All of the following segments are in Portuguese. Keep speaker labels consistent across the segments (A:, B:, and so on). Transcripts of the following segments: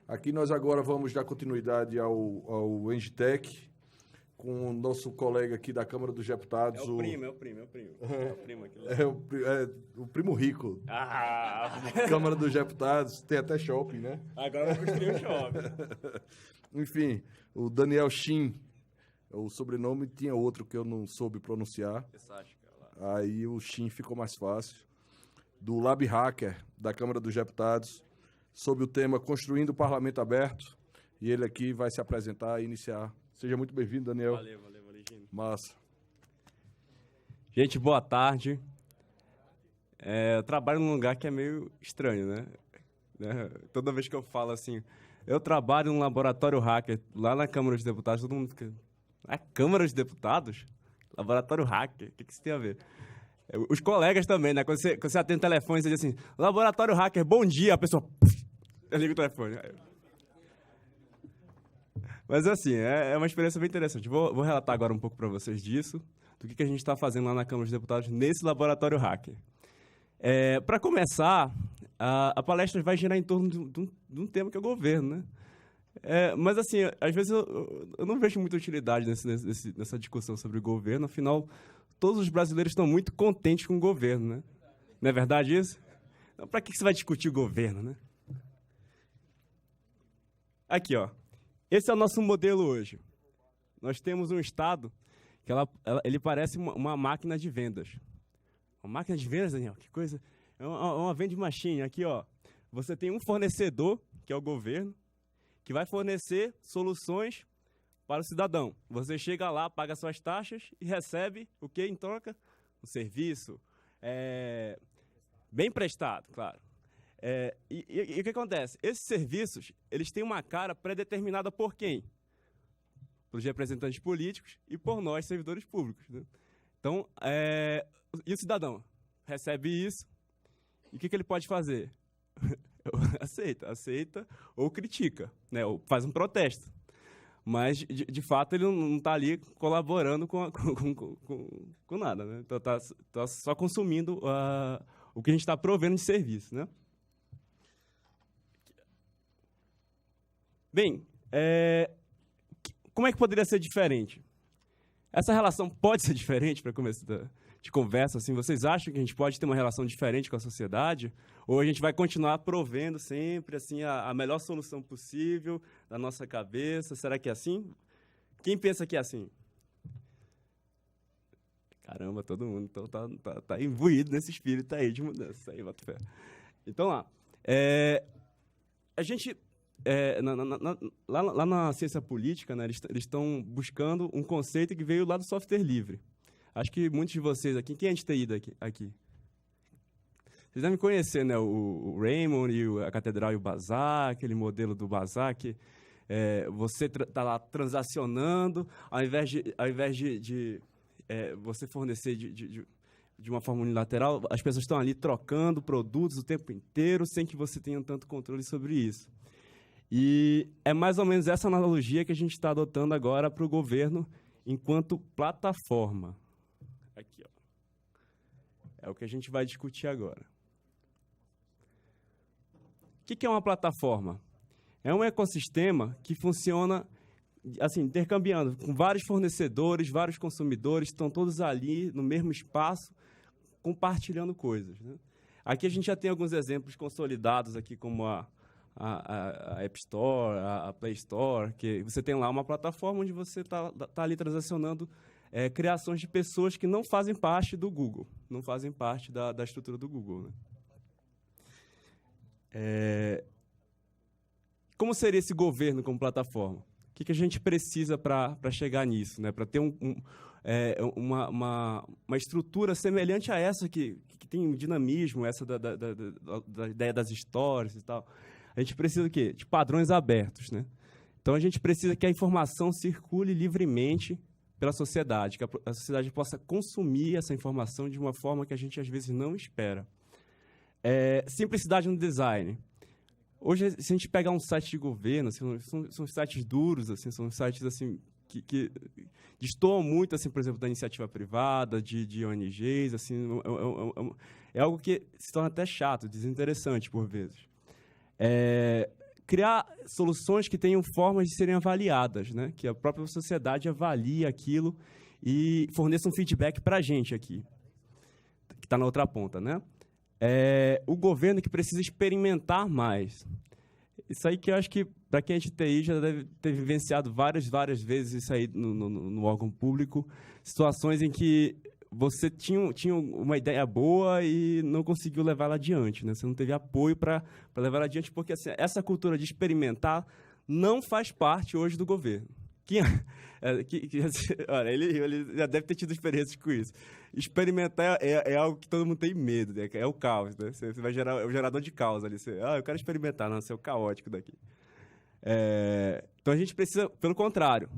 A: Aqui nós agora vamos dar continuidade ao Engitec, com o nosso colega aqui da Câmara dos Deputados.
B: É o primo. É o primo aqui lá.
A: O primo rico.
B: Ah!
A: Câmara dos Deputados, tem até shopping, né?
B: Agora eu vou construir um shopping.
A: Enfim, o Daniel Shin, o sobrenome tinha outro que eu não soube pronunciar. Aí o Shin ficou mais fácil. Do Lab Hacker, da Câmara dos Deputados, sobre o tema Construindo o Parlamento Aberto. E ele aqui vai se apresentar e iniciar. Seja muito bem-vindo, Daniel.
B: Valeu, Gino.
A: Massa.
B: Gente, boa tarde. Eu trabalho num lugar que é meio estranho, né? Toda vez que eu falo assim, eu trabalho num laboratório hacker lá na Câmara dos Deputados, todo mundo fica... A Câmara dos Deputados? Laboratório hacker? O que isso tem a ver? Os colegas também, né? Quando você atende o telefone, você diz assim, laboratório hacker, bom dia, a pessoa... Eu ligo o telefone. Mas assim, é uma experiência bem interessante. Vou relatar agora um pouco para vocês disso, do que a gente está fazendo lá na Câmara dos Deputados nesse laboratório hacker. Para começar, a palestra vai girar em torno de um tema que é o governo, né? Mas assim, às vezes eu não vejo muita utilidade nessa discussão sobre o governo, afinal, todos os brasileiros estão muito contentes com o governo, né? Não é verdade isso? Então, para que você vai discutir o governo, né? Aqui, ó. Esse é o nosso modelo hoje. Nós temos um Estado que ele parece uma máquina de vendas. Uma máquina de vendas, Daniel? Que coisa? É uma vending machine. Aqui, ó. Você tem um fornecedor, que é o governo, que vai fornecer soluções para o cidadão. Você chega lá, paga suas taxas e recebe o que em troca? Um serviço bem prestado, claro. E o que acontece? Esses serviços, eles têm uma cara pré-determinada por quem? Pelos representantes políticos e por nós, servidores públicos, né? Então, e o cidadão recebe isso, e o que ele pode fazer? Aceita ou critica, né? Ou faz um protesto. Mas, de fato, ele não está ali colaborando com nada, né? Então, está só consumindo o que a gente está provendo de serviço, né? Bem, como é que poderia ser diferente? Essa relação pode ser diferente para começo de conversa? Assim, vocês acham que a gente pode ter uma relação diferente com a sociedade? Ou a gente vai continuar provendo sempre assim, a melhor solução possível da nossa cabeça? Será que é assim? Quem pensa que é assim? Caramba, todo mundo então tá imbuído nesse espírito aí de mudança. Aí, bota fé. Então, lá. A gente... lá na ciência política, né, eles estão buscando um conceito que veio lá do software livre. Acho que muitos de vocês aqui... Quem é de TI aqui? Vocês devem conhecer, né, o Raymond, a Catedral e o Bazar, aquele modelo do Bazar, que você está lá transacionando, ao invés de você fornecer de uma forma unilateral, as pessoas estão ali trocando produtos o tempo inteiro, sem que você tenha tanto controle sobre isso. E é mais ou menos essa analogia que a gente está adotando agora para o governo enquanto plataforma. Aqui, ó. É o que a gente vai discutir agora. O que é uma plataforma? É um ecossistema que funciona assim, intercambiando com vários fornecedores, vários consumidores, estão todos ali no mesmo espaço, compartilhando coisas, né? Aqui a gente já tem alguns exemplos consolidados, aqui como a App Store, a Play Store, que você tem lá uma plataforma onde você tá ali transacionando criações de pessoas que não fazem parte do Google, não fazem parte da estrutura do Google, né? Como seria esse governo como plataforma? O que a gente precisa para chegar nisso, né? Para ter uma estrutura semelhante a essa que tem um dinamismo, essa da ideia das stories e tal. A gente precisa do quê? De padrões abertos, né? Então, a gente precisa que a informação circule livremente pela sociedade, que a sociedade possa consumir essa informação de uma forma que a gente, às vezes, não espera. Simplicidade no design. Hoje, se a gente pegar um site de governo, assim, são sites duros, assim, são sites assim, que destoam muito, assim, por exemplo, da iniciativa privada, de ONGs. Assim, é algo que se torna até chato, desinteressante, por vezes. criar soluções que tenham formas de serem avaliadas, né? Que a própria sociedade avalie aquilo e forneça um feedback para a gente aqui, que está na outra ponta, né? O governo que precisa experimentar mais. Isso aí que eu acho que, para quem é de TI, já deve ter vivenciado várias vezes isso aí no órgão público, situações em que você tinha uma ideia boa e não conseguiu levar ela adiante, né? Você não teve apoio para levar ela adiante, porque assim, essa cultura de experimentar não faz parte hoje do governo. Olha, ele já deve ter tido experiências com isso. Experimentar é algo que todo mundo tem medo, né? É o caos, né? Você vai gerar o gerador de caos ali. Eu quero experimentar, não, você é o caótico daqui. Então a gente precisa, pelo contrário,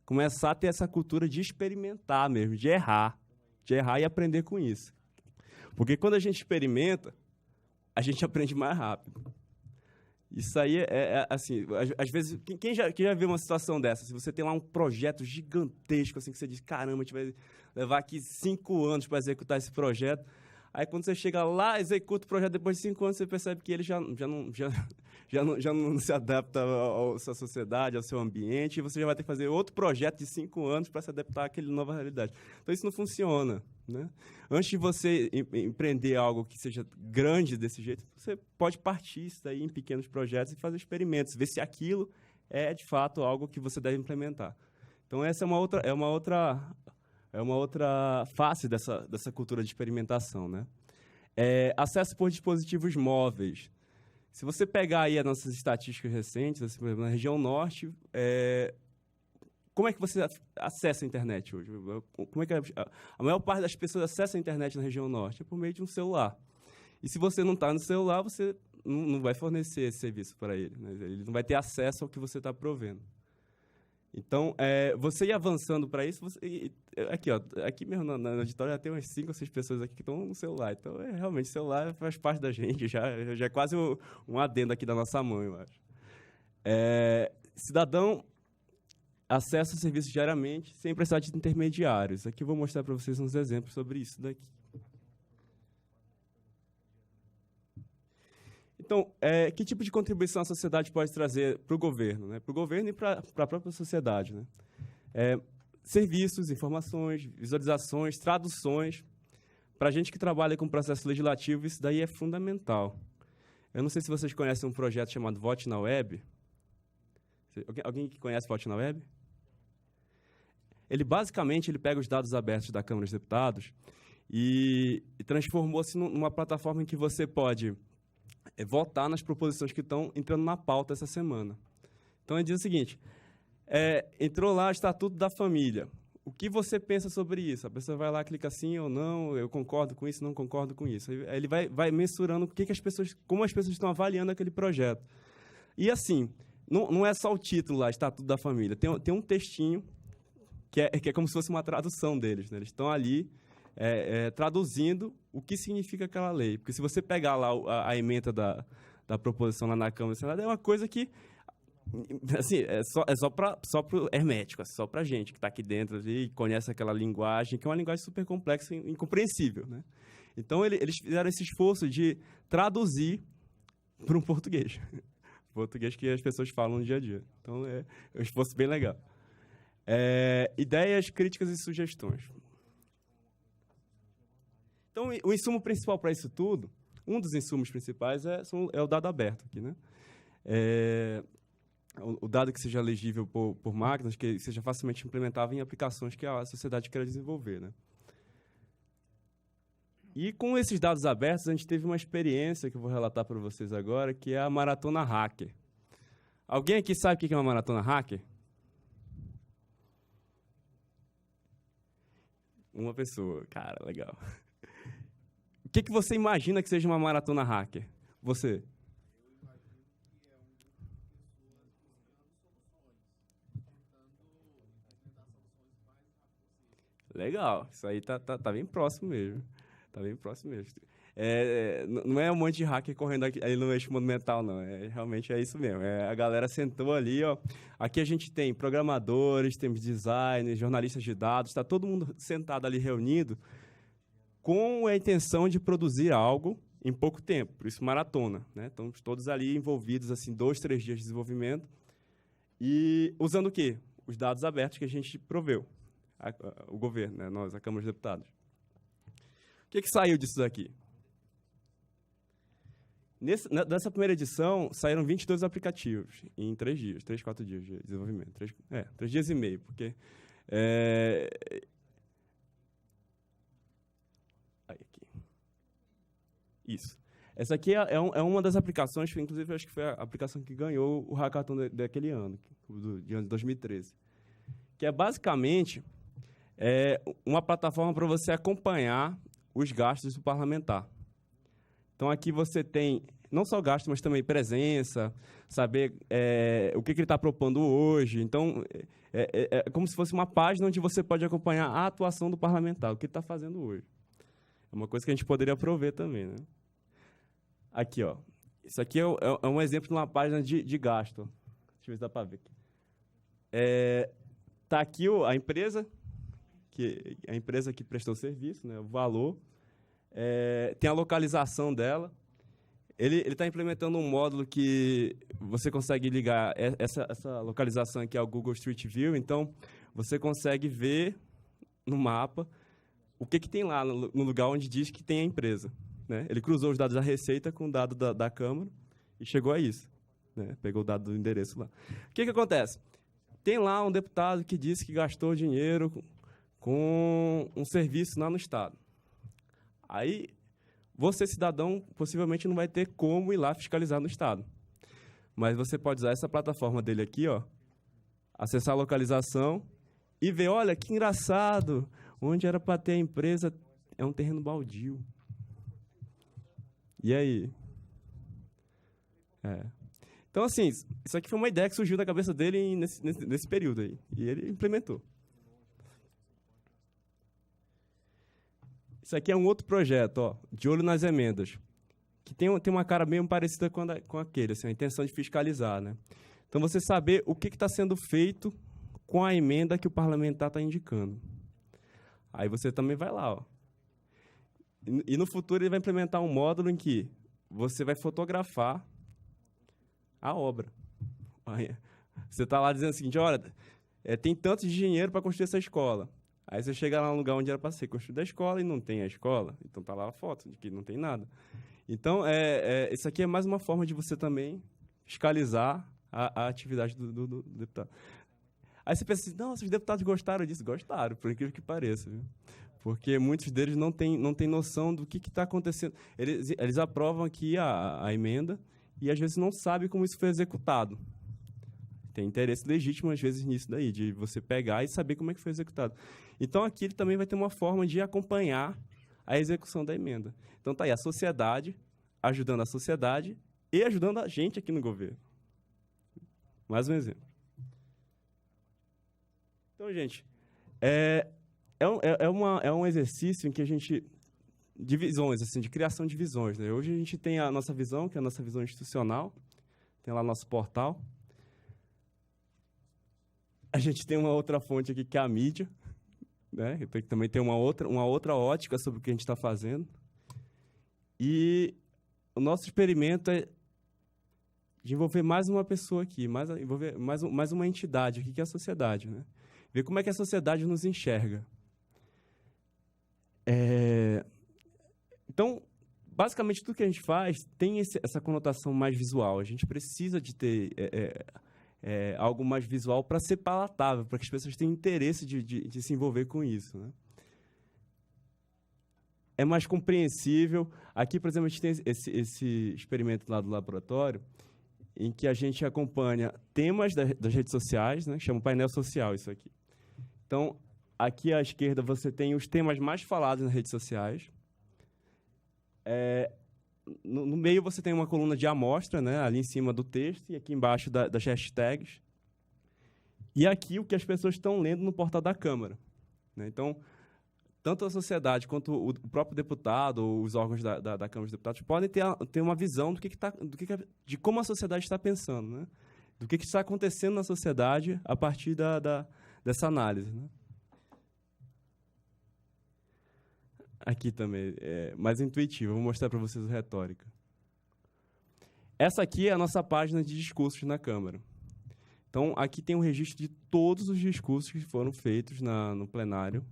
B: começar a ter essa cultura de experimentar mesmo, de errar e aprender com isso. Porque quando a gente experimenta, a gente aprende mais rápido. Isso aí assim, às vezes, quem já viu uma situação dessa? Se você tem lá um projeto gigantesco, assim, que você diz, caramba, a gente vai levar aqui 5 anos para executar esse projeto. Aí, quando você chega lá, executa o projeto, depois de 5 anos, você percebe que ele já não se adapta à sua sociedade, ao seu ambiente, e você já vai ter que fazer outro projeto de 5 anos para se adaptar àquela nova realidade. Então, isso não funciona, né? Antes de você empreender algo que seja grande desse jeito, você pode partir isso daí em pequenos projetos e fazer experimentos, ver se aquilo é, de fato, algo que você deve implementar. Então, essa é uma outra face dessa cultura de experimentação, né? Acesso por dispositivos móveis. Se você pegar aí as nossas estatísticas recentes, assim, por exemplo, na região norte, como é que você acessa a internet hoje? Como é que a maior parte das pessoas acessa a internet na região norte? É por meio de um celular. E se você não está no celular, você não vai fornecer esse serviço para ele, né? Ele não vai ter acesso ao que você está provendo. Então, você ir avançando para isso, aqui mesmo na auditório já tem umas 5 ou 6 pessoas aqui que estão no celular. Então, realmente, o celular faz parte da gente, já é quase um adendo aqui da nossa mãe, eu acho. Cidadão acessa o serviço diariamente, sem precisar de intermediários. Aqui eu vou mostrar para vocês uns exemplos sobre isso daqui. Então, que tipo de contribuição a sociedade pode trazer para o governo, né? Para o governo e para a própria sociedade, né? Serviços, informações, visualizações, traduções. Para a gente que trabalha com processo legislativo, isso daí é fundamental. Eu não sei se vocês conhecem um projeto chamado Vote na Web. Alguém que conhece Vote na Web? Basicamente, ele pega os dados abertos da Câmara dos Deputados e transformou-se numa plataforma em que você pode votar nas proposições que estão entrando na pauta essa semana. Então, ele diz o seguinte, entrou lá o Estatuto da Família. O que você pensa sobre isso? A pessoa vai lá, clica sim ou não, eu concordo com isso, não concordo com isso. Aí ele vai mensurando como as pessoas estão avaliando aquele projeto. E assim, não é só o título lá, Estatuto da Família. Tem um textinho que é como se fosse uma tradução deles, né? Eles estão ali traduzindo o que significa aquela lei. Porque se você pegar lá a ementa da proposição lá na Câmara do Senado, é uma coisa que assim, é só para o hermético, só para a gente que está aqui dentro e conhece aquela linguagem, que é uma linguagem super complexa e incompreensível, né? Então, eles fizeram esse esforço de traduzir para um português. Português que as pessoas falam no dia a dia. Então, é um esforço bem legal. Ideias, críticas e sugestões. Então, o insumo principal para isso tudo, um dos insumos principais é o dado aberto aqui, né? O dado que seja legível por máquinas, que seja facilmente implementável em aplicações que a sociedade quer desenvolver, né? E com esses dados abertos, a gente teve uma experiência que eu vou relatar para vocês agora, que é a Maratona Hacker. Alguém aqui sabe o que é uma Maratona Hacker? Uma pessoa. Cara, legal. O que você imagina que seja uma Maratona Hacker? Você? Legal, isso aí tá bem próximo mesmo. Tá bem próximo mesmo. Não é um monte de hacker correndo ali no eixo monumental, não. Realmente é isso mesmo. A galera sentou ali, ó. Aqui a gente tem programadores, temos designers, jornalistas de dados, está todo mundo sentado ali reunido com a intenção de produzir algo em pouco tempo, por isso maratona, né? Então, todos ali envolvidos, assim, 2, 3 dias de desenvolvimento, e usando o quê? Os dados abertos que a gente proveu, o governo, né? Nós, a Câmara dos Deputados. O que saiu disso daqui? Nessa primeira edição, saíram 22 aplicativos em 3 dias, 3, 4 dias de desenvolvimento. 3 dias e meio, porque... Aí, aqui. Isso. Essa aqui é uma das aplicações, que, inclusive, acho que foi a aplicação que ganhou o hackathon daquele ano, de 2013. Que é, basicamente, uma plataforma para você acompanhar os gastos do parlamentar. Então, aqui você tem não só gasto, mas também presença, saber o que ele está propondo hoje. Então, é como se fosse uma página onde você pode acompanhar a atuação do parlamentar, o que ele está fazendo hoje. É uma coisa que a gente poderia prover também, né? Aqui, ó. Isso aqui é um exemplo de uma página de gasto. Deixa eu ver se dá para ver. Está aqui a empresa que prestou o serviço, né, o valor. Tem a localização dela. Ele está implementando um módulo que você consegue ligar essa localização aqui ao Google Street View. Então, você consegue ver no mapa o que tem lá no lugar onde diz que tem a empresa, né? Ele cruzou os dados da Receita com o dado da Câmara e chegou a isso, né? Pegou o dado do endereço lá. O que acontece? Tem lá um deputado que disse que gastou dinheiro com um serviço lá no Estado. Aí, você, cidadão, possivelmente não vai ter como ir lá fiscalizar no Estado. Mas você pode usar essa plataforma dele aqui, ó, acessar a localização e ver, olha, que engraçado, onde era para ter a empresa é um terreno baldio. E aí? Então, assim, isso aqui foi uma ideia que surgiu da cabeça dele nesse período aí. E ele implementou. Isso aqui é um outro projeto, ó, de olho nas emendas, que tem uma cara meio parecida com aquele, assim, a intenção de fiscalizar, né? Então, você saber o que está sendo feito com a emenda que o parlamentar está indicando. Aí você também vai lá, ó. E no futuro ele vai implementar um módulo em que você vai fotografar a obra. Você está lá dizendo o seguinte, olha, tem tanto de dinheiro para construir essa escola. Aí você chega lá no lugar onde era para ser construída a escola e não tem a escola. Então está lá a foto de que não tem nada. Então, isso aqui é mais uma forma de você também fiscalizar a atividade do deputado. Aí você pensa assim, não, se os deputados gostaram disso. Gostaram, por incrível que pareça, viu? Porque muitos deles não têm noção do que está acontecendo. Eles aprovam aqui a emenda e, às vezes, não sabem como isso foi executado. Tem interesse legítimo, às vezes, nisso daí, de você pegar e saber como é que foi executado. Então, aqui ele também vai ter uma forma de acompanhar a execução da emenda. Então, está aí a sociedade, ajudando a sociedade e ajudando a gente aqui no governo. Mais um exemplo. Então, gente, é um exercício em que a gente... de visões, assim, de criação de visões, né? Hoje a gente tem a nossa visão, que é a nossa visão institucional, tem lá nosso portal. A gente tem uma outra fonte aqui, que é a mídia, né? Também tem uma outra ótica sobre o que a gente está fazendo. E o nosso experimento é de envolver mais uma pessoa aqui, envolver mais uma entidade aqui, que é a sociedade, né? Ver como é que a sociedade nos enxerga. Então, basicamente, tudo que a gente faz tem essa conotação mais visual. A gente precisa de ter algo mais visual para ser palatável, para que as pessoas tenham interesse de se envolver com isso, né? É mais compreensível. Aqui, por exemplo, a gente tem esse experimento lá do laboratório, em que a gente acompanha temas das redes sociais, né? Chama painel social isso aqui. Então, aqui à esquerda você tem os temas mais falados nas redes sociais. No meio você tem uma coluna de amostra, né, ali em cima do texto, e aqui embaixo das hashtags. E aqui o que as pessoas estão lendo no portal da Câmara, né? Então, tanto a sociedade quanto o próprio deputado ou os órgãos da Câmara dos Deputados podem ter uma visão de como a sociedade está pensando, né? Do que está acontecendo na sociedade a partir dessa análise, né? Aqui também, mais intuitivo. Vou mostrar para vocês o retórica. Essa aqui é a nossa página de discursos na Câmara. Então, aqui tem um registro de todos os discursos que foram feitos no plenário,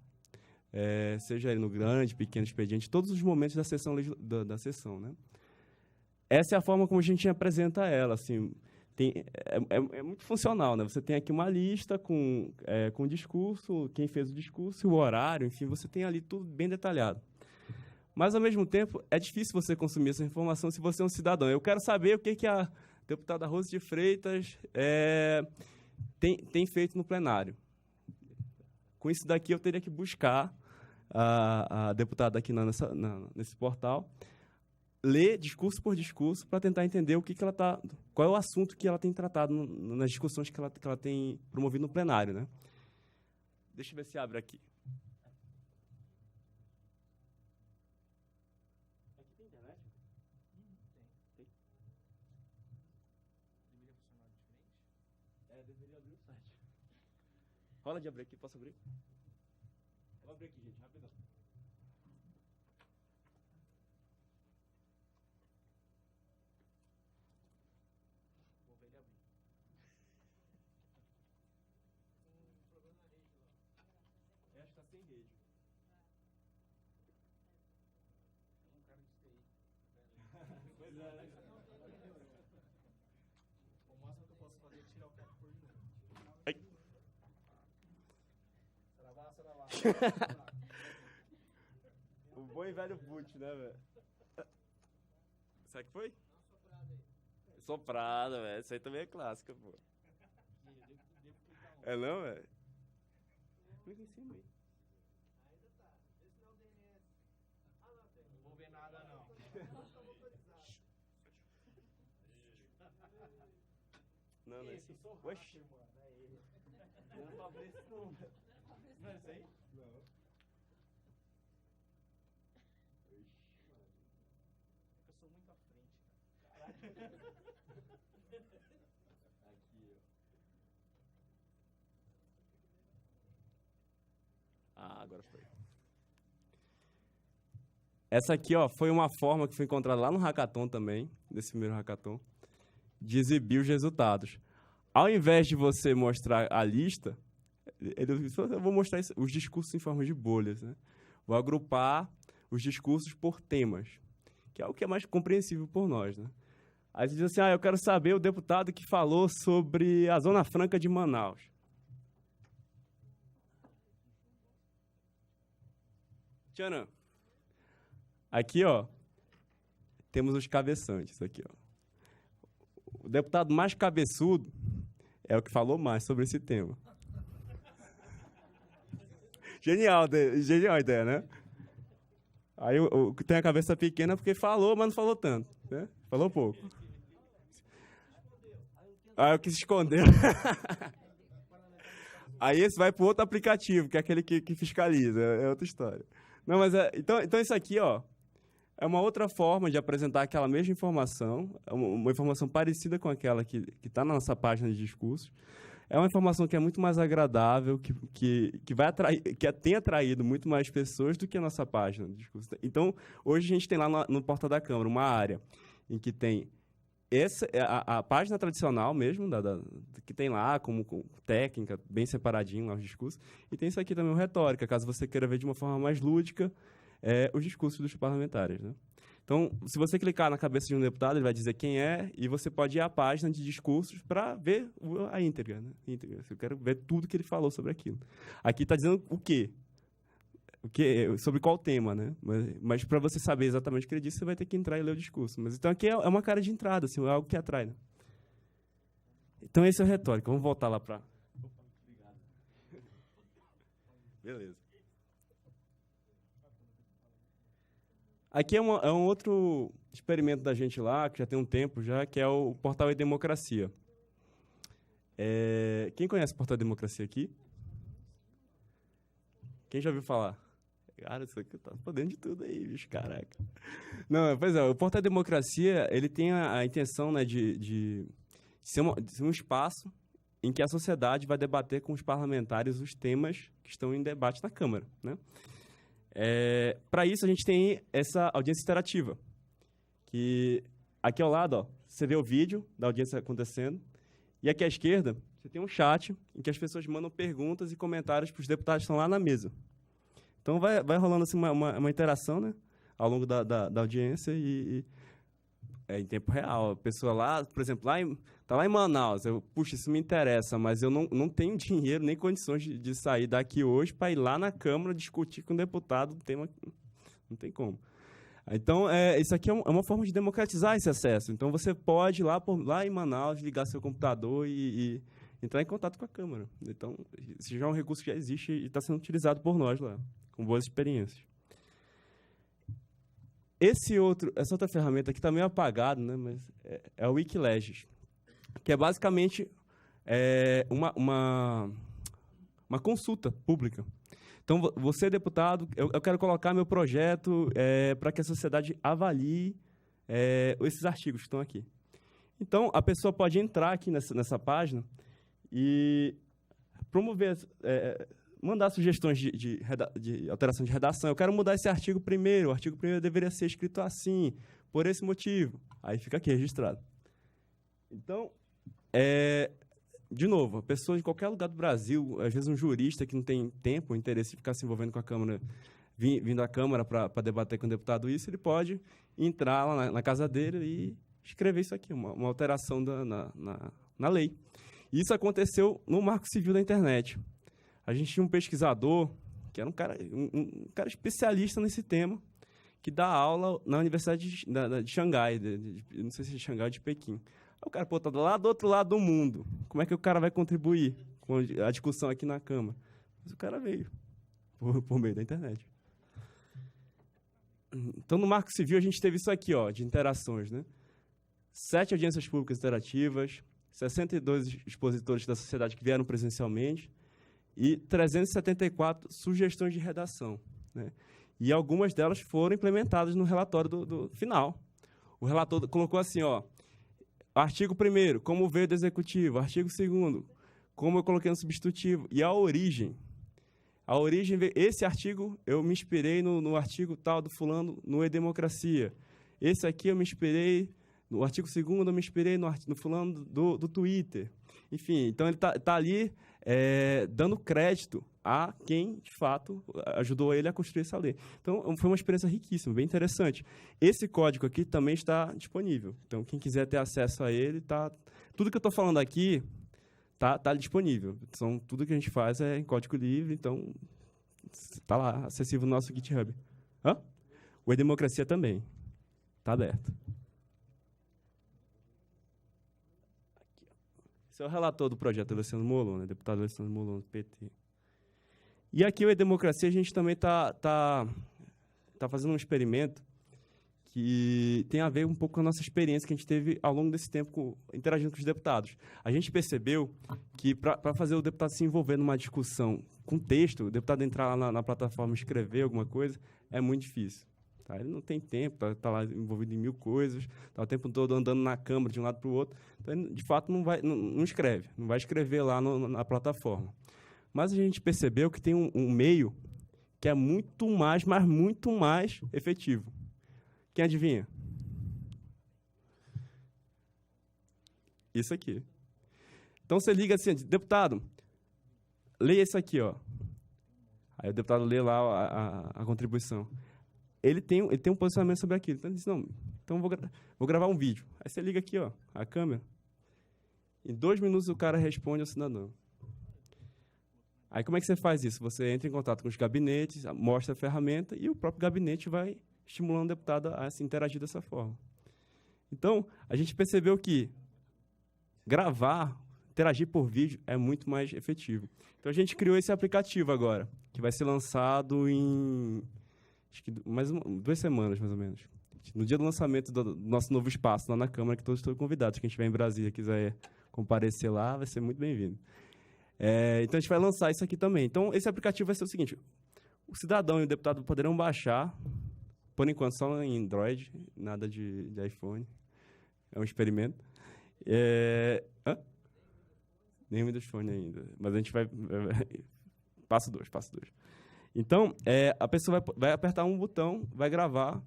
B: seja ele no grande, pequeno expediente, todos os momentos da sessão, da sessão, né? Essa é a forma como a gente apresenta ela, assim, é muito funcional, né? Você tem aqui uma lista com o discurso, quem fez o discurso, o horário, enfim, você tem ali tudo bem detalhado. Mas, ao mesmo tempo, é difícil você consumir essa informação se você é um cidadão. Eu quero saber o que a deputada Rose de Freitas tem feito no plenário. Com isso daqui, eu teria que buscar a deputada aqui nesse portal, ler discurso por discurso para tentar entender qual é o assunto que ela tem tratado nas discussões que ela tem promovido no plenário, né? Deixa eu ver se abre aqui. Aqui tem internet? Tem. Deveria funcionar diferente? Deveria abrir o site. Rola de abrir aqui, posso abrir? Vou abrir aqui, gente, rapidão. Vou ver ele abrir. Tem problema na rede lá. Acho que tá sem rede. É um cara de TI. Pois é, né? O máximo que eu posso fazer é tirar o cap por de novo. Ai. O bom e velho boot, né, velho? Sabe o que foi? Soprada, velho. Isso aí também é clássica, pô. É não, velho? Clica em cima aí.
C: Ainda tá. Esse não é o DNS. Ah, não tem. Não vou ver nada, não.
B: Não, não é esse. Oxi. Não é pra abrir esse não, velho. Não é esse aí? Não.
C: Eu sou muito à frente, cara.
B: Aqui, ó. Agora foi. Essa aqui, ó, foi uma forma que foi encontrada lá no hackathon também, nesse primeiro hackathon, de exibir os resultados. Ao invés de você mostrar a lista, eu vou mostrar os discursos em forma de bolhas, né? Vou agrupar os discursos por temas, que é o que é mais compreensível por nós, né? Aí você diz assim, eu quero saber o deputado que falou sobre a Zona Franca de Manaus. Tcharam. Aqui, ó, temos os cabeçantes aqui, ó. O deputado mais cabeçudo é o que falou mais sobre esse tema. Genial a ideia, né? Aí o que tem a cabeça pequena porque falou, mas não falou tanto, né? Falou pouco. Aí o que se escondeu. Aí esse vai para o outro aplicativo, que é aquele que fiscaliza, é outra história. Não, mas então isso aqui, ó, é uma outra forma de apresentar aquela mesma informação, uma informação parecida com aquela que está na nossa página de discursos. É uma informação que é muito mais agradável, que vai atrair, que tem atraído muito mais pessoas do que a nossa página de discursos. Então, hoje a gente tem lá no Porta da Câmara uma área em que tem a página tradicional mesmo, que tem lá como técnica, bem separadinho lá os discursos, e tem isso aqui também, o retórica, caso você queira ver de uma forma mais lúdica os discursos dos parlamentares, né? Então, se você clicar na cabeça de um deputado, ele vai dizer quem é, e você pode ir à página de discursos para ver a íntegra, né? Eu quero ver tudo que ele falou sobre aquilo. Aqui está dizendo o quê? Sobre qual tema, né? Mas para você saber exatamente o que ele disse, você vai ter que entrar e ler o discurso. Mas então aqui é uma cara de entrada, assim, é algo que atrai, né? Então esse é o retórico. Vamos voltar lá para... Obrigado. Beleza. Aqui é um outro experimento da gente lá, que já tem um tempo já, que é o Portal e-Democracia. Quem conhece o Portal e-Democracia aqui? Quem já ouviu falar? Cara, isso aqui tá podendo de tudo aí, bicho, caraca. Não, pois é, o Portal Democracia, ele tem a intenção, né, de ser um espaço em que a sociedade vai debater com os parlamentares os temas que estão em debate na Câmara, né? Para isso, a gente tem essa audiência interativa, que aqui ao lado, ó, você vê o vídeo da audiência acontecendo, e aqui à esquerda, você tem um chat em que as pessoas mandam perguntas e comentários para os deputados que estão lá na mesa. Então, vai rolando assim, uma interação, né, ao longo da audiência e em tempo real. A pessoa lá, por exemplo, tá lá em Manaus, puxa, isso me interessa, mas eu não tenho dinheiro nem condições de sair daqui hoje para ir lá na Câmara discutir com o deputado o tema. Não tem como. Então, isso aqui é uma forma de democratizar esse acesso. Então, você pode ir lá em Manaus, ligar seu computador e entrar em contato com a Câmara. Então, esse já é um recurso que já existe e está sendo utilizado por nós lá, com boas experiências. Essa outra ferramenta aqui está meio apagada, né, mas é o Wikileges, que é basicamente uma consulta pública. Então, você, deputado, eu quero colocar meu projeto para que a sociedade avalie esses artigos que estão aqui. Então, a pessoa pode entrar aqui nessa página e promover, mandar sugestões de alteração de redação. Eu quero mudar esse artigo primeiro. O artigo primeiro deveria ser escrito assim, por esse motivo. Aí fica aqui registrado. Então, de novo, a pessoa de qualquer lugar do Brasil, às vezes um jurista que não tem tempo, interesse em ficar se envolvendo com a Câmara, vindo à Câmara para debater com o deputado isso, ele pode entrar lá na casa dele e escrever isso aqui, uma alteração na lei. Isso aconteceu no Marco Civil da Internet. A gente tinha um pesquisador, que era um cara especialista nesse tema, que dá aula na Universidade de Xangai, não sei se é de Xangai ou de Pequim. O cara, tá lá do outro lado do mundo. Como é que o cara vai contribuir com a discussão aqui na Câmara? Mas o cara veio, por meio da internet. Então, no Marco Civil, a gente teve isso aqui, ó, de interações, né? 7 audiências públicas interativas, 62 expositores da sociedade que vieram presencialmente e 374 sugestões de redação, né? E algumas delas foram implementadas no relatório do final. O relator colocou assim, ó, artigo 1º, como veio do Executivo. Artigo 2º, como eu coloquei no substitutivo. E a origem. A origem, esse artigo, eu me inspirei no artigo tal do fulano, no E-Democracia. Esse aqui eu me inspirei, no artigo 2º, eu me inspirei no fulano do Twitter. Enfim, então ele tá ali dando crédito a quem, de fato, ajudou ele a construir essa lei. Então, foi uma experiência riquíssima, bem interessante. Esse código aqui também está disponível. Então, quem quiser ter acesso a ele, tudo que eu estou falando aqui tá disponível. Então, tudo que a gente faz é em código livre, então está lá, acessível no nosso GitHub. O E-Democracia também. Está aberto. Esse é o relator do projeto Alessandro Molon, né? Deputado Alessandro Molon, do PT. E aqui, o E-Democracia, a gente também tá fazendo um experimento que tem a ver um pouco com a nossa experiência que a gente teve ao longo desse tempo interagindo com os deputados. A gente percebeu que, para fazer o deputado se envolver numa discussão com texto, o deputado entrar lá na plataforma e escrever alguma coisa, é muito difícil. Tá? Ele não tem tempo, tá lá envolvido em 1000 coisas, tá o tempo todo andando na Câmara de um lado para o outro. Então, ele, de fato, não escreve, não vai escrever lá na plataforma. Mas a gente percebeu que tem um meio que é muito mais, mas muito mais efetivo. Quem adivinha? Isso aqui. Então, você liga assim, deputado, leia isso aqui, ó. Aí o deputado lê lá a contribuição. Ele tem um posicionamento sobre aquilo. Então, ele diz, não, então vou gravar um vídeo. Aí você liga aqui, ó, a câmera. Em 2 minutos, o cara responde ao cidadão. Aí, como é que você faz isso? Você entra em contato com os gabinetes, mostra a ferramenta e o próprio gabinete vai estimulando o deputado a se interagir dessa forma. Então, a gente percebeu que interagir por vídeo é muito mais efetivo. Então, a gente criou esse aplicativo agora, que vai ser lançado em acho que 2 semanas, mais ou menos. No dia do lançamento do nosso novo espaço lá na Câmara, que todos estão convidados. Quem estiver em Brasília e quiser comparecer lá, vai ser muito bem-vindo. Então, a gente vai lançar isso aqui também. Então, esse aplicativo vai ser o seguinte, o cidadão e o deputado poderão baixar, por enquanto só em Android, nada de iPhone. É um experimento. Nenhum Windows Phone ainda. Mas a gente vai... Passo 2. Então, a pessoa vai apertar um botão, vai gravar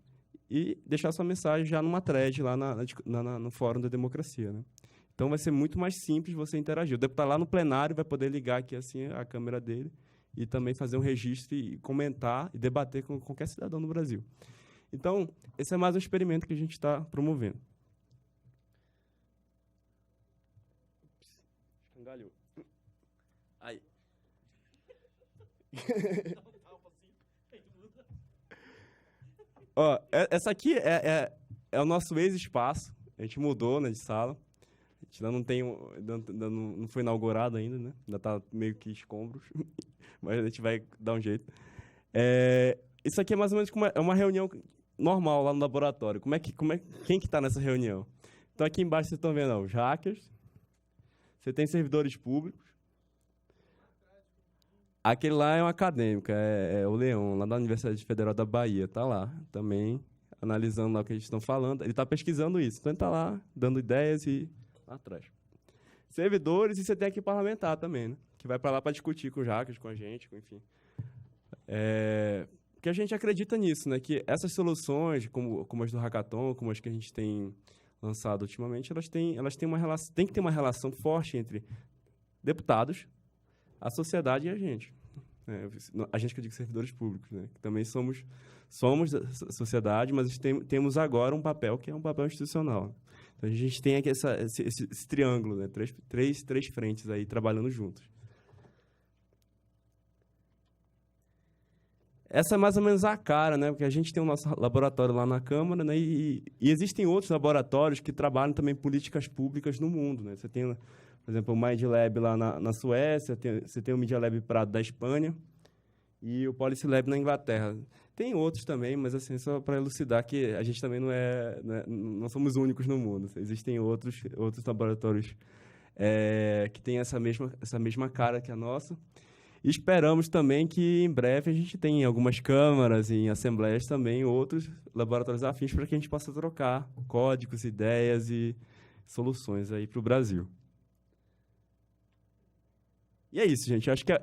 B: e deixar sua mensagem já numa thread lá no Fórum da Democracia, né? Então, vai ser muito mais simples você interagir. O deputado lá no plenário vai poder ligar aqui assim a câmera dele e também fazer um registro e comentar e debater com qualquer cidadão no Brasil. Então, esse é mais um experimento que a gente está promovendo. Escangalhou. Aí. Ó, essa aqui é o nosso ex-espaço. A gente mudou, né, de sala. A gente ainda não tem, ainda não foi inaugurado ainda, né? Ainda está meio que escombros, mas a gente vai dar um jeito. Isso aqui é mais ou menos como uma reunião normal lá no laboratório. Quem que está nessa reunião? Então aqui embaixo vocês estão vendo, ó, os hackers. Você tem servidores públicos. Aquele lá é um acadêmico, é o Leon, lá da Universidade Federal da Bahia. Está lá também, analisando lá o que eles estão falando. Ele está pesquisando isso. Então ele está lá, dando ideias e lá atrás. Servidores, e você tem aqui parlamentar também, né? Que vai para lá para discutir com os hackers, com a gente, enfim. Porque a gente acredita nisso, né? Que essas soluções, como as do Hackathon, como as que a gente tem lançado ultimamente, elas têm uma relação, tem que ter uma relação forte entre deputados, a sociedade e a gente. A gente que eu digo servidores públicos, né? Que também somos da sociedade, mas temos agora um papel que é um papel institucional. Então a gente tem aqui esse triângulo, né? Três frentes aí trabalhando juntos. Essa é mais ou menos a cara, né? Porque a gente tem o nosso laboratório lá na Câmara, né? E existem outros laboratórios que trabalham também políticas públicas no mundo, né? Você tem, por exemplo, o Mind Lab lá na Suécia, você tem o Media Lab Prado da Espanha e o Policy Lab na Inglaterra. Tem outros também, mas assim, só para elucidar que a gente também não somos únicos no mundo. Existem outros laboratórios que têm essa mesma cara que a nossa. E esperamos também que, em breve, a gente tenha em algumas câmaras e em assembleias também outros laboratórios afins para que a gente possa trocar códigos, ideias e soluções aí para o Brasil. E é isso, gente. Eu acho que a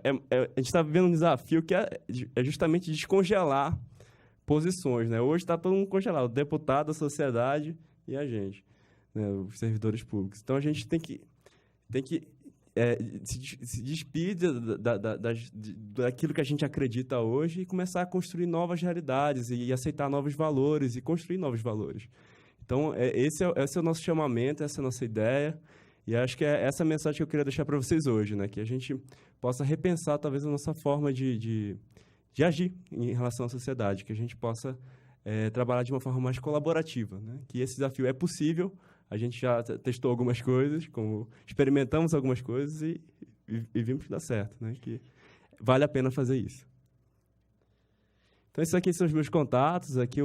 B: gente está vivendo um desafio que é justamente descongelar posições, né? Hoje está todo mundo congelado, o deputado, a sociedade e a gente, né? Os servidores públicos. Então, a gente tem que se despir daquilo que a gente acredita hoje e começar a construir novas realidades e aceitar novos valores e construir novos valores. Então, esse é o nosso chamamento, essa é a nossa ideia. E acho que é essa mensagem que eu queria deixar para vocês hoje, né? Que a gente possa repensar, talvez, a nossa forma de agir em relação à sociedade, que a gente possa trabalhar de uma forma mais colaborativa, né? Que esse desafio é possível. A gente já testou algumas coisas, experimentamos algumas coisas e vimos que dá certo, né? Que vale a pena fazer isso. Então, esses aqui são os meus contatos. Aqui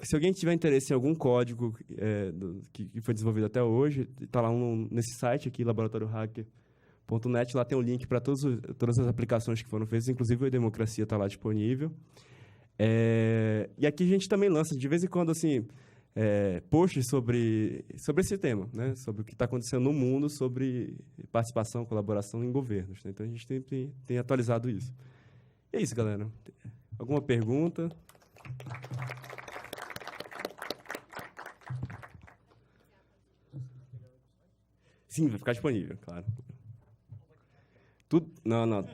B: se alguém tiver interesse em algum código que foi desenvolvido até hoje, está lá nesse site aqui, laboratoriohacker.net, lá tem um link para todas as aplicações que foram feitas, inclusive a Democracia está lá disponível. E aqui a gente também lança, de vez em quando, assim, posts sobre esse tema, né? Sobre o que está acontecendo no mundo, sobre participação, colaboração em governos, né? Então, a gente tem atualizado isso. E é isso, galera. Alguma pergunta? Sim, vai ficar disponível, claro. Não.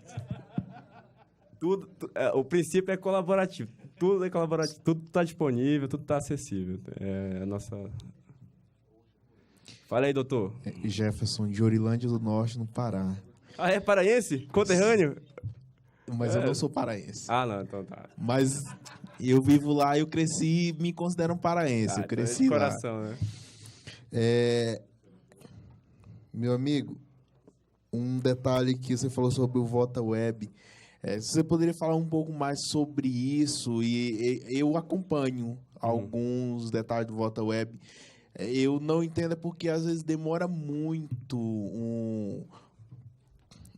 B: O princípio é colaborativo. Tudo é colaborativo, tudo está disponível, tudo está acessível. É a nossa... Fala aí, doutor.
D: Jefferson, de Orilândia do Norte, no Pará.
B: Ah, é paraense? Conterrâneo?
D: Mas eu não sou paraense.
B: Ah, não, então tá.
D: Mas eu vivo lá, eu cresci, me considero um paraense. Eu cresci
B: então é de coração,
D: lá.
B: Né?
D: Meu amigo, um detalhe que você falou sobre o Vota Web. Você poderia falar um pouco mais sobre isso? E eu acompanho alguns detalhes do Vota Web. Eu não entendo porque às vezes demora muito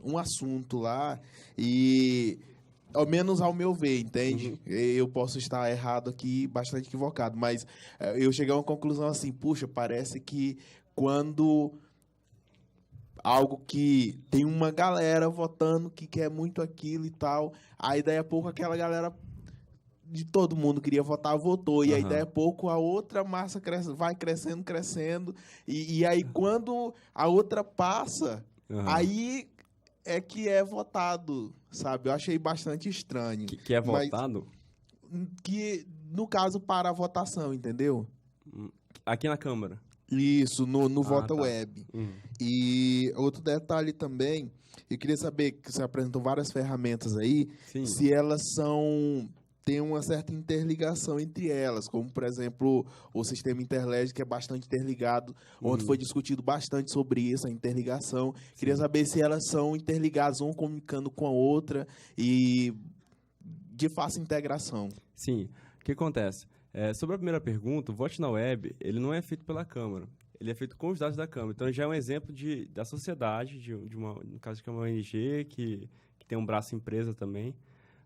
D: um assunto lá e, ao menos ao meu ver, entende? Eu posso estar errado aqui, bastante equivocado, mas eu cheguei a uma conclusão assim, puxa, parece que quando algo que tem uma galera votando que quer muito aquilo e tal. Aí, daí a pouco, aquela galera de todo mundo queria votar, votou. E aí, daí a pouco, a outra massa vai crescendo, crescendo. E aí, quando a outra passa, aí é que é votado, sabe? Eu achei bastante estranho.
B: Que é votado?
D: Que, no caso, para a votação, entendeu?
B: Aqui na Câmara.
D: Isso, no Vota
B: tá.
D: Web. E outro detalhe também, eu queria saber, que você apresentou várias ferramentas aí,
B: Sim.
D: se elas têm uma certa interligação entre elas, como, por exemplo, o sistema Interled, que é bastante interligado, onde foi discutido bastante sobre isso, a interligação. Queria saber se elas são interligadas, uma comunicando com a outra e de fácil integração.
B: Sim. O que acontece? Sobre a primeira pergunta, o Vote na Web, ele não é feito pela Câmara. Ele é feito com os dados da Câmara. Então, já é um exemplo da sociedade, no caso que é uma ONG, que tem um braço empresa também.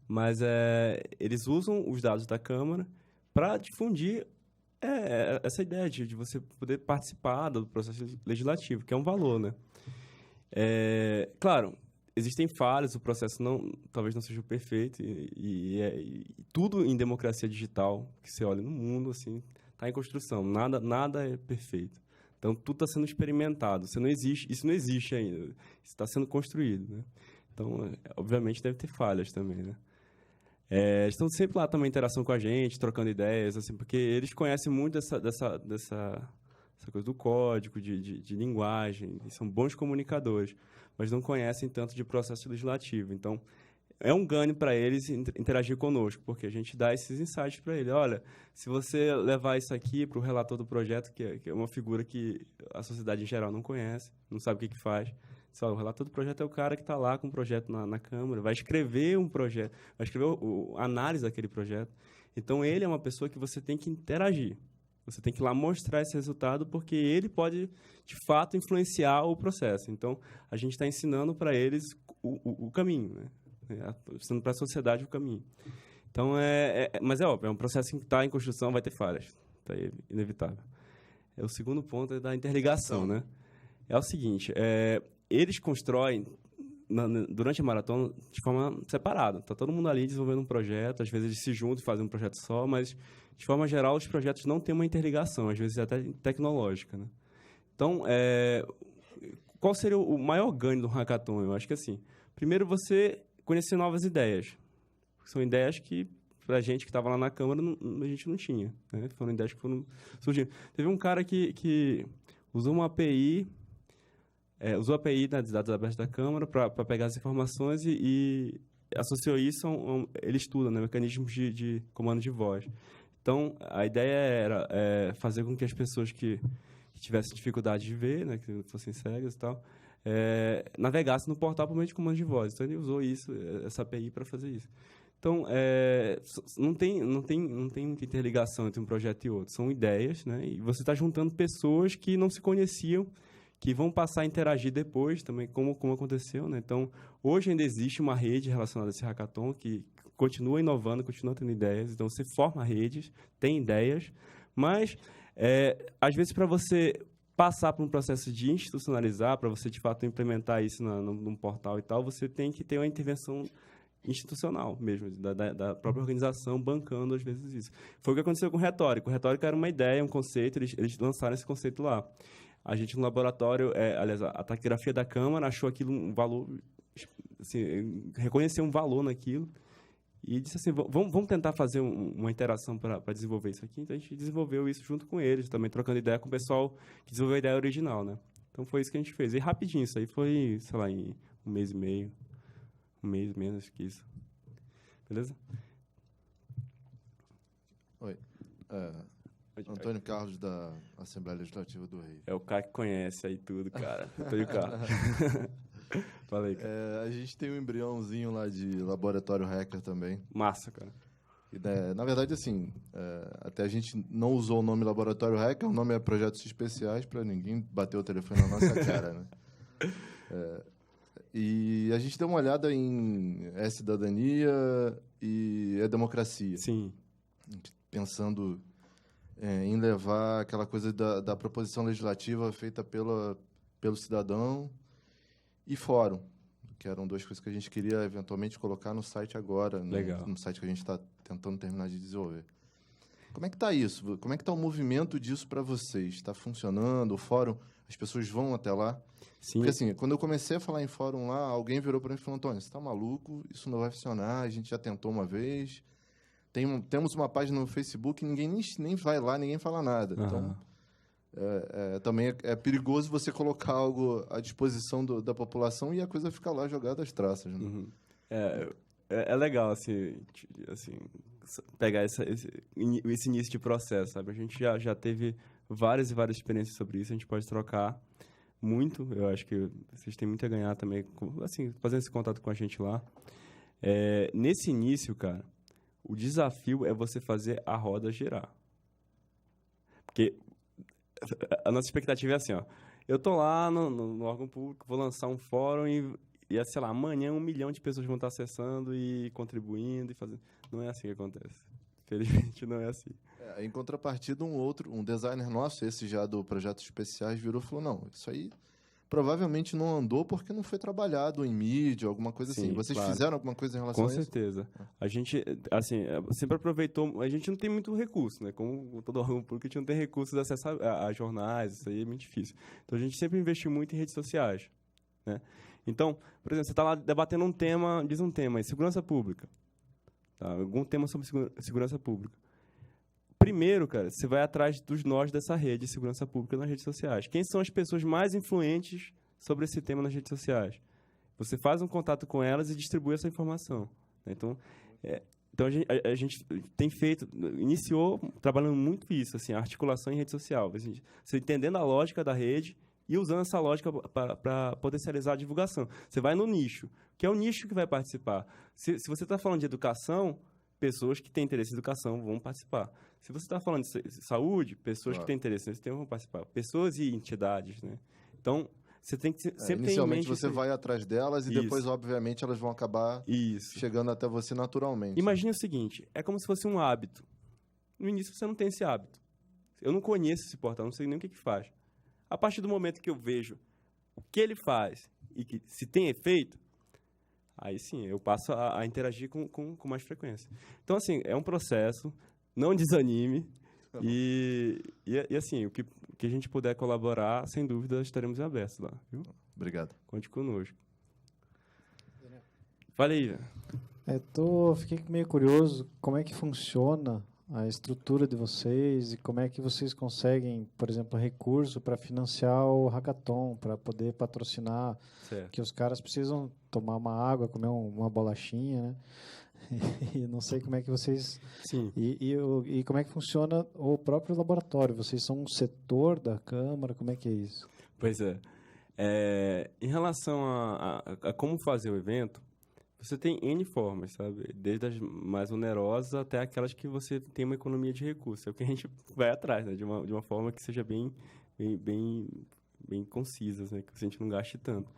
B: Mas eles usam os dados da Câmara para difundir essa ideia de você poder participar do processo legislativo, que é um valor, né? Claro, existem falhas, o processo talvez não seja o perfeito, e tudo em democracia digital, que você olha no mundo, assim, está em construção, nada é perfeito. Então, tudo está sendo experimentado, isso não existe ainda, isso está sendo construído, né? Então, obviamente, deve ter falhas também, né? Estão sempre lá também em interação com a gente, trocando ideias, assim, porque eles conhecem muito dessa coisa do código, de linguagem, são bons comunicadores, mas não conhecem tanto de processo legislativo. Então, é um ganho para eles interagir conosco, porque a gente dá esses insights para eles. Olha, se você levar isso aqui para o relator do projeto, que é uma figura que a sociedade em geral não conhece, não sabe o que faz, o relator do projeto é o cara que está lá com o projeto na Câmara, vai escrever um projeto, vai escrever a análise daquele projeto. Então, ele é uma pessoa que você tem que interagir. Você tem que ir lá mostrar esse resultado, porque ele pode, de fato, influenciar o processo. Então, a gente está ensinando para eles o caminho, né? Ensinando para a sociedade o caminho. Então, mas é óbvio, é um processo que está em construção, vai ter falhas. Está inevitável. O segundo ponto é da interligação, né? É o seguinte, eles constroem, durante a maratona, de forma separada. Está todo mundo ali desenvolvendo um projeto, às vezes eles se juntam e fazem um projeto só, mas, de forma geral, os projetos não têm uma interligação, às vezes até tecnológica, né? Então, qual seria o maior ganho do hackathon? Eu acho que, assim, primeiro você conhecer novas ideias. São ideias que, para a gente que estava lá na Câmara, a gente não tinha, né? Foram ideias que foram surgindo. Teve um cara que usou uma API... usou a API dos dados abertos da Câmara para pegar as informações e associou isso ele estuda, né, mecanismos de comando de voz. Então, a ideia era fazer com que as pessoas que tivessem dificuldade de ver, né, que fossem cegas e tal, navegassem no portal por meio de comando de voz. Então, ele usou essa API para fazer isso. Então, não tem muita interligação entre um projeto e outro. São ideias, né, e você está juntando pessoas que não se conheciam, que vão passar a interagir depois também, como aconteceu, né? Então, hoje ainda existe uma rede relacionada a esse hackathon que continua inovando, continua tendo ideias. Então, você forma redes, tem ideias, mas, às vezes, para você passar por um processo de institucionalizar, para você, de fato, implementar isso num portal e tal, você tem que ter uma intervenção institucional mesmo, da própria organização bancando, às vezes, isso. Foi o que aconteceu com o Retórico. O Retórico era uma ideia, um conceito, eles lançaram esse conceito lá. A gente, no laboratório, aliás, a taquigrafia da Câmara achou aquilo um valor, assim, reconheceu um valor naquilo e disse assim, vamos tentar fazer uma interação para desenvolver isso aqui. Então, a gente desenvolveu isso junto com eles, também trocando ideia com o pessoal que desenvolveu a ideia original, né? Então, foi isso que a gente fez. E rapidinho, isso aí foi, sei lá, em um mês e meio, um mês menos que isso. Beleza?
E: Oi. Antônio Carlos, da Assembleia Legislativa do Rio.
B: É o cara que conhece aí tudo, cara. Antônio Carlos. Fala aí, cara.
E: A gente tem um embriãozinho lá de laboratório hacker também.
B: Massa, cara.
E: E, na verdade, assim, até a gente não usou o nome laboratório hacker, o nome é Projetos Especiais, para ninguém bater o telefone na nossa cara, né? E a gente deu uma olhada em cidadania e democracia.
B: Sim.
E: Pensando em levar aquela coisa da proposição legislativa feita pelo cidadão e fórum, que eram 2 coisas que a gente queria eventualmente colocar no site agora,
B: Legal.
E: no site que a gente está tentando terminar de desenvolver. Como é que está isso? Como é que está o movimento disso para vocês? Está funcionando? O fórum, as pessoas vão até lá?
B: Sim.
E: Porque assim, quando eu comecei a falar em fórum lá, alguém virou para mim e falou: Antônio, você está maluco? Isso não vai funcionar, a gente já tentou uma vez. Temos uma página no Facebook, ninguém nem vai lá, ninguém fala nada. Então, também é perigoso você colocar algo à disposição da população e a coisa ficar lá jogada às traças. Né?
B: Uhum. É legal, assim, pegar esse início de processo, sabe? A gente já teve várias e várias experiências sobre isso, a gente pode trocar muito. Eu acho que vocês têm muito a ganhar também, assim, fazendo esse contato com a gente lá. Nesse início, cara, o desafio é você fazer a roda girar. Porque a nossa expectativa é assim, ó. Eu tô lá no órgão público, vou lançar um fórum e, sei lá, amanhã 1 milhão de pessoas vão estar acessando e contribuindo e fazendo. Não é assim que acontece. Felizmente não é assim.
E: Em contrapartida, um designer nosso, esse já do Projetos Especiais, virou e falou: não, isso aí provavelmente não andou porque não foi trabalhado em mídia, alguma coisa
B: Sim,
E: assim. Vocês
B: claro.
E: fizeram alguma coisa em relação
B: Com
E: a isso?
B: certeza. A gente, assim, sempre aproveitou. A gente não tem muito recurso, né? Como todo órgão público, a gente não tem recursos de acesso a jornais, isso aí é muito difícil. Então, a gente sempre investiu muito em redes sociais, né? Então, por exemplo, você está lá debatendo um tema, diz um tema aí, segurança pública. Tá? Algum tema sobre segurança pública. Primeiro, cara, você vai atrás dos nós dessa rede de segurança pública nas redes sociais. Quem são as pessoas mais influentes sobre esse tema nas redes sociais? Você faz um contato com elas e distribui essa informação. Né? Então a gente tem iniciou trabalhando muito isso, assim, a articulação em rede social. Você entendendo a lógica da rede e usando essa lógica para potencializar a divulgação. Você vai no nicho, que é o nicho que vai participar. Se você está falando de educação, pessoas que têm interesse em educação vão participar. Se você está falando de saúde, pessoas que têm interesse nesse tema vão participar. Pessoas e entidades, né? Então, você tem que sempre ter em
E: Inicialmente
B: mente
E: você vai atrás delas e
B: Isso.
E: depois, obviamente, elas vão acabar
B: Isso.
E: chegando até você naturalmente.
B: Imagine o seguinte, é como se fosse um hábito. No início você não tem esse hábito. Eu não conheço esse portal, não sei nem o que faz. A partir do momento que eu vejo o que ele faz e que se tem efeito, aí sim, eu passo a interagir com mais frequência. Então, assim, é um processo, não desanime. E assim, o que a gente puder colaborar, sem dúvida, estaremos abertos lá, viu?
E: Obrigado.
B: Conte conosco. Fala aí, velho.
F: Fiquei meio curioso como é que funciona a estrutura de vocês e como é que vocês conseguem, por exemplo, recurso para financiar o hackathon, para poder patrocinar,
B: Certo.
F: que os caras precisam tomar uma água, comer uma bolachinha, né? E não sei como é que vocês...
B: Sim.
F: E como é que funciona o próprio laboratório? Vocês são um setor da Câmara? Como é que é isso?
B: Pois é. Em relação a como fazer o evento, você tem N formas, sabe? Desde as mais onerosas até aquelas que você tem uma economia de recursos. É o que a gente vai atrás, né? De uma forma que seja bem concisas, né? Que a gente não gaste tanto.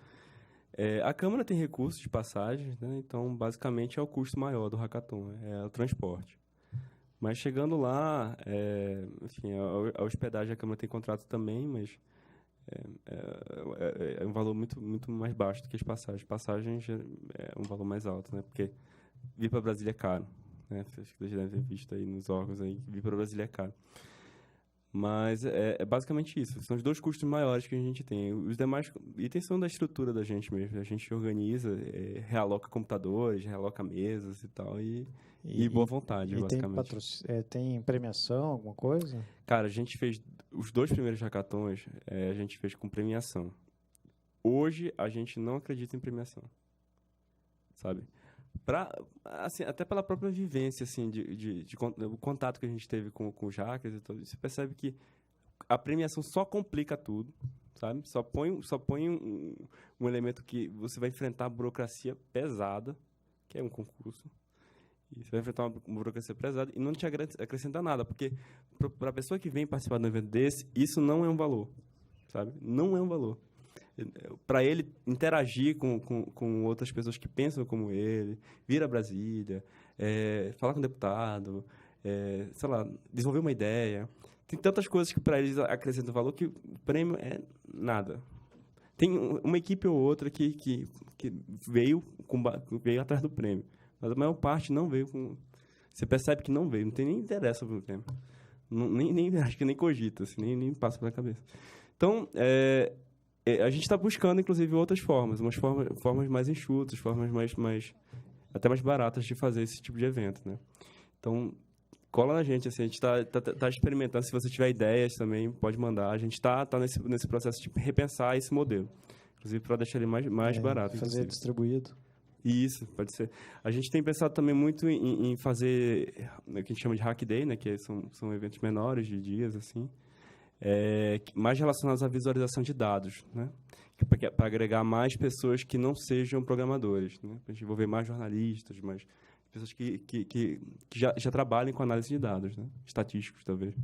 B: A Câmara tem recursos de passagens, né? Então, basicamente, é o custo maior do hackathon, é o transporte. Mas chegando lá, enfim, a hospedagem a Câmara tem contrato também, mas é um valor muito, muito mais baixo do que as passagens. Passagens é um valor mais alto, né? Porque vir para Brasília é caro, né? Acho que vocês devem ter visto aí nos órgãos aí que vir para Brasília é caro. Mas é basicamente isso. São os 2 custos maiores que a gente tem. Os demais itens são da estrutura da gente mesmo. A gente organiza, realoca computadores, realoca mesas e tal. E boa vontade, basicamente.
F: Tem premiação, alguma coisa?
B: Cara, a gente fez os 2 primeiros hackathons, a gente fez com premiação. Hoje, a gente não acredita em premiação. Sabe? Assim, até pela própria vivência, assim, o contato que a gente teve com os hackers e tudo, você percebe que a premiação só complica tudo, sabe? Só põe um elemento que você vai enfrentar a burocracia pesada, que é um concurso, e você vai enfrentar uma burocracia pesada e não te acrescenta nada, porque para a pessoa que vem participar de um evento desse, isso não é um valor, sabe? Não é um valor. Para ele interagir com outras pessoas que pensam como ele, vir a Brasília, falar com o deputado, sei lá, desenvolver uma ideia. Tem tantas coisas que para eles acrescentam valor que o prêmio é nada. Tem uma equipe ou outra que veio atrás do prêmio. Mas a maior parte não veio com... Você percebe que não veio, não tem nem interesse sobre o prêmio. Acho que nem cogita, assim, nem passa pela cabeça. Então, a gente está buscando, inclusive, outras formas. Umas formas mais enxutas, formas até mais baratas de fazer esse tipo de evento, né? Então, cola na gente, assim, a gente tá experimentando. Se você tiver ideias também, pode mandar. A gente está nesse processo de repensar esse modelo. Inclusive, para deixar ele mais barato.
F: Fazer
B: inclusive.
F: distribuído.
B: Isso, pode ser. A gente tem pensado também muito em fazer o que a gente chama de Hack Day, né? Que são eventos menores, de dias, assim. Mais relacionados à visualização de dados, né? Para agregar mais pessoas que não sejam programadores, né? Para a gente envolver mais jornalistas, mais pessoas que já trabalhem com análise de dados, né? Estatísticos, talvez.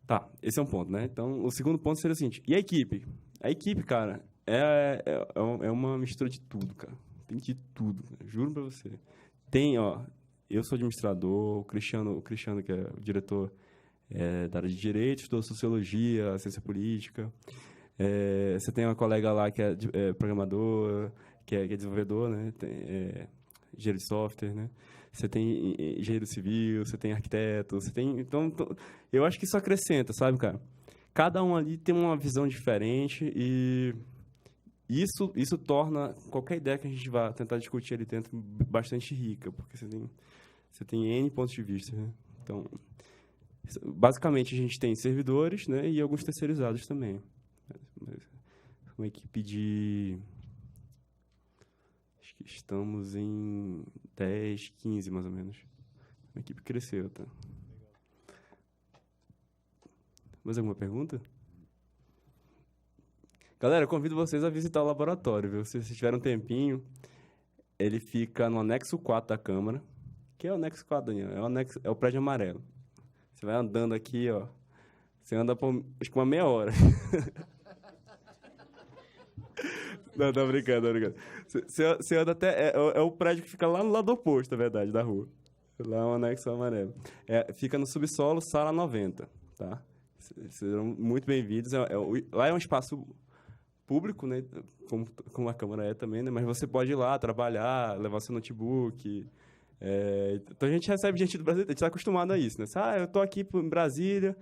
B: Tá, esse é um ponto, né? Então, o segundo ponto seria o seguinte: e a equipe? A equipe, cara, é uma mistura de tudo, cara. Tem de tudo, cara. Juro pra você. Tem, eu sou administrador, o Cristiano, que é o diretor da área de Direito, estudou Sociologia, Ciência Política. Você tem uma colega lá que é programador, que é desenvolvedor, né? Tem engenheiro de software, né? Você tem engenheiro civil, você tem arquiteto, você tem... Então, eu acho que isso acrescenta, sabe, cara? Cada um ali tem uma visão diferente e isso torna qualquer ideia que a gente vá tentar discutir ali dentro bastante rica, porque você tem N pontos de vista, né? Então, basicamente, a gente tem servidores, né, e alguns terceirizados também. Uma equipe de... Acho que estamos em 10, 15, mais ou menos. A equipe cresceu, tá? Mais alguma pergunta? Galera, eu convido vocês a visitar o laboratório, viu? Se vocês tiverem um tempinho, ele fica no anexo 4 da Câmara. Que é o anexo 4, Daniel? É o prédio amarelo. Você vai andando aqui, ó. Você anda por, acho que uma meia hora. Não, tô brincando. Você anda até... É o prédio que fica lá no lado oposto, na verdade, da rua. Lá é o anexo amarelo. Fica no subsolo, sala 90, tá? Serão muito bem-vindos. Lá é um espaço público, né? Como a Câmara é também, né? Mas você pode ir lá trabalhar, levar seu notebook. Então a gente recebe gente do Brasil, a gente está acostumado a isso, né? Eu tô aqui em Brasília,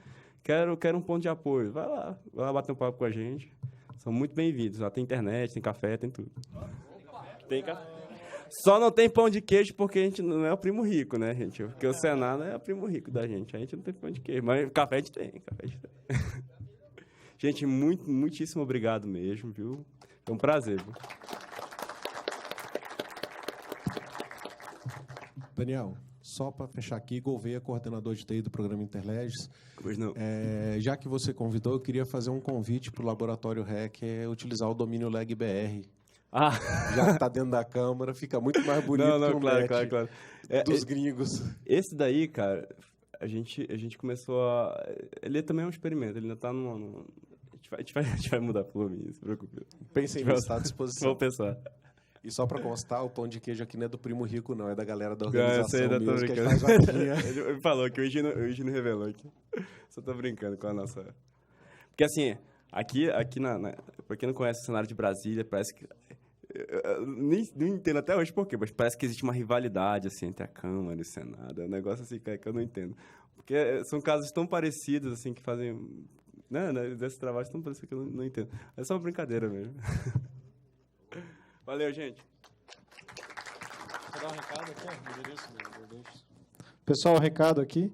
B: quero um ponto de apoio. Vai lá bater um papo com a gente. São muito bem-vindos. Lá tem internet, tem café, tem tudo. Tem café. Só não tem pão de queijo porque a gente não é o primo rico, né, gente? Porque o Senado é o primo rico da gente. A gente não tem pão de queijo, mas café a gente tem. Gente, muitíssimo obrigado mesmo, viu? Foi um prazer, viu?
G: Daniel, só para fechar aqui, Gouveia, coordenador de TI do programa Interleges.
B: Pois não.
G: Já que você convidou, eu queria fazer um convite para o Laboratório REC, utilizar o domínio LegBR. Já que está dentro da Câmara, fica muito mais bonito que o
B: claro.
G: Dos gringos.
B: Esse daí, cara, a gente começou a... Ele também é um experimento, ele ainda está no... A gente vai mudar pro Lumin, não se preocupe.
G: Pensem nisso, está à disposição.
B: Vou pensar.
G: E só para constar, o pão de queijo aqui não é do primo rico, não. É da galera da organização
B: mesmo,
G: que a gente faz vaquinha.
B: Ele falou que o Higino revelou aqui. Só tô brincando com a nossa... Porque assim, aqui pra quem não conhece o cenário de Brasília, parece que... não entendo até hoje por quê, mas parece que existe uma rivalidade assim, entre a Câmara e o Senado. É um negócio assim que eu não entendo. Porque são casos tão parecidos assim, que fazem... Né, desses trabalhos tão parecidos que eu não entendo. É só uma brincadeira mesmo. Valeu, gente.
F: Pessoal, recado aqui.